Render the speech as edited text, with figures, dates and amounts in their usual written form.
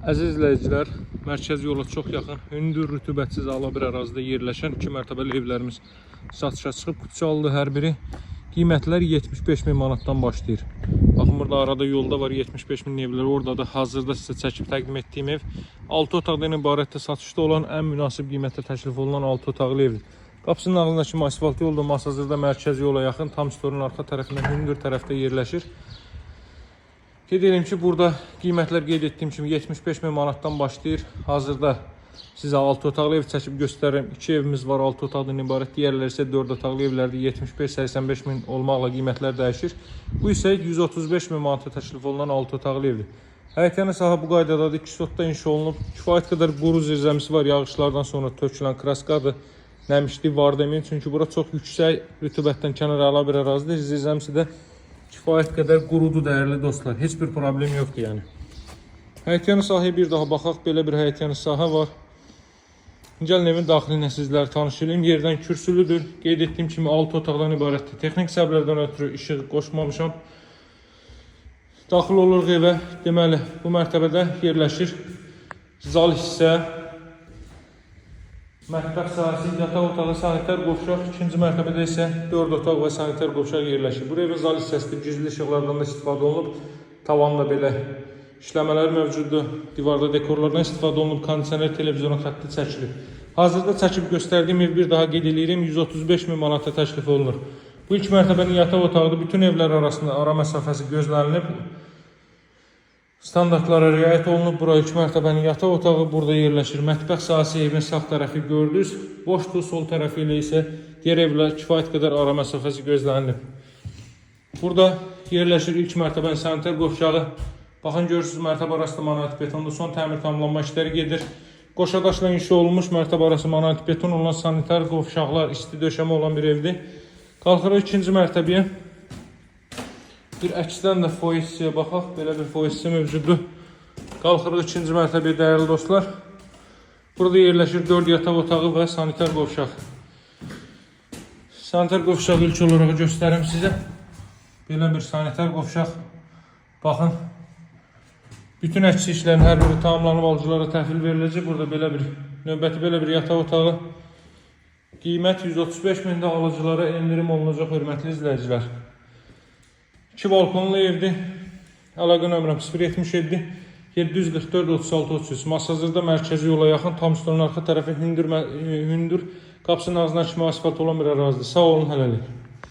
Əziz izləyicilər, mərkəzi yola çox yaxın, hündür, rütubətsiz ala bir ərazidə yerləşən 2 mərtəbəli evlərimiz satışa çıxıb. Kutuçalıdır hər biri. Qiymətlər 75.000 manatdan başlayır. Baxın, burada arada yolda var 75.000 evlər. Orada da hazırda sizə çəkib təqdim etdiyim ev 6 otaqdan ibarətdə satışda olan ən münasib qiymətdə təklif olunan 6 otaqlı evdir. Qapısının ağzındakı asfalt yolda hazırda mərkəzi yola yaxın, tam storun arxa tərəfindən hündür tərəfdə yerləşir. Qeyd edelim ki, burada qiymətlər qeyd etdiyim kimi 75.000 manatdan başlayır. Hazırda sizə 6 otaqlı ev çəkib göstərirəm. 2 evimiz var 6 otaqdan ibarət. Digərləri isə 4 otaqlı evlərdir. 75-85.000 olmaqla qiymətlər dəyişir. Bu isə 135.000 manata təklif olunan 6 otaqlı evdir. Həyətyanı sahə bu qaydadadır. 2 sotda inşa olunub. Kifayət qədər quru zirzəmisi var. Yağışlardan sonra tökülən kraskadır. Nəmişlik var deməyin. Çünki bura çox yüksək rütubətdən kənara ala bir ərazidir. Zirzəmisi də kifayət qədər qurudur dəyərli dostlar. Heç bir problem yoxdur yəni. Həyətyanı sahəyə bir daha baxaq. Belə bir həyətyanı sahə var. Gəlin evin daxili ilə sizləri tanış edeyim. Yerdən kürsülüdür. Qeyd etdiyim kimi 6 otaqdan ibarətdir. Texnik səbəblərdən ötürü işıq qoşmamışam. Daxil oluruq evə. Deməli, bu mərtəbədə yerləşir zal hissə, mətbəx sahəsi, yataq otağı, sanitar qovşaq. İkinci mərtəbədə isə 4 otaq və sanitar qovşaq yerləşir. Bu evin zal hissəsində güclü işıqlardan da istifadə olunub. Tavanda belə işləmələr mövcuddur. Divarda dekorlardan istifadə olunub. Kondisioner, televizyon xətti çəkilir. Hazırda çəkib göstərdiyim ev bir daha qeyd edirəm 135.000 manata təklif olunur. Bu ilk mərtəbənin yataq otağıdır. Bütün evlər arasında ara məsafəsi gözlənilib. Standartlara riayət olunub. Bura 3 mərtəbənin yataq otağı burada yerləşir. Mətbəx sahəsi evin sağ tərəfi gördünüz. Boşdur, sol tərəfi ilə isə digər evlər kifayət qədər ara məsafəsi gözlənilib. Burada yerləşir ilk mərtəbənin sanitar qovşağı. Baxın, görürsünüz, mərtəbə arası monolitik betonda son təmir tamamlanma işləri gedir. Qoşa daşla inşa olunmuş mərtəbə arası monolitik beton olan sanitar qovşaqlar, isti döşəmə olan bir evdir. Qalxırıq ikinci mərtəbəyə. Bir əksdən də foyesiyyə baxaq. Belə bir foyesiyyə mövcuddur. Qalxırıq ikinci mərtəbəyə dəyərli dostlar. Burada yerləşir 4 yataq otağı və sanitar qovşaq. Sanitar qovşağı ilk olaraq göstərim sizə. Belə bir sanitar qovşaq. Baxın. Bütün əksi işlərin hər biri tamamlanıb alıcılara təhvil veriləcək. Burada növbəti belə bir yataq otağı. Qiymət 135.000-də alıcılara endirim olunacaq, hörmətli izləyicilər. 2 balkonlu evdir. Əlaqə nömrəm 077 744 36 33. Masazırda mərkəzi yola yaxın, tam storun arxa tərəfi hündür qapısının ağzından kimi asfalt olan bir ərazidir. Sağ olun, hələlik.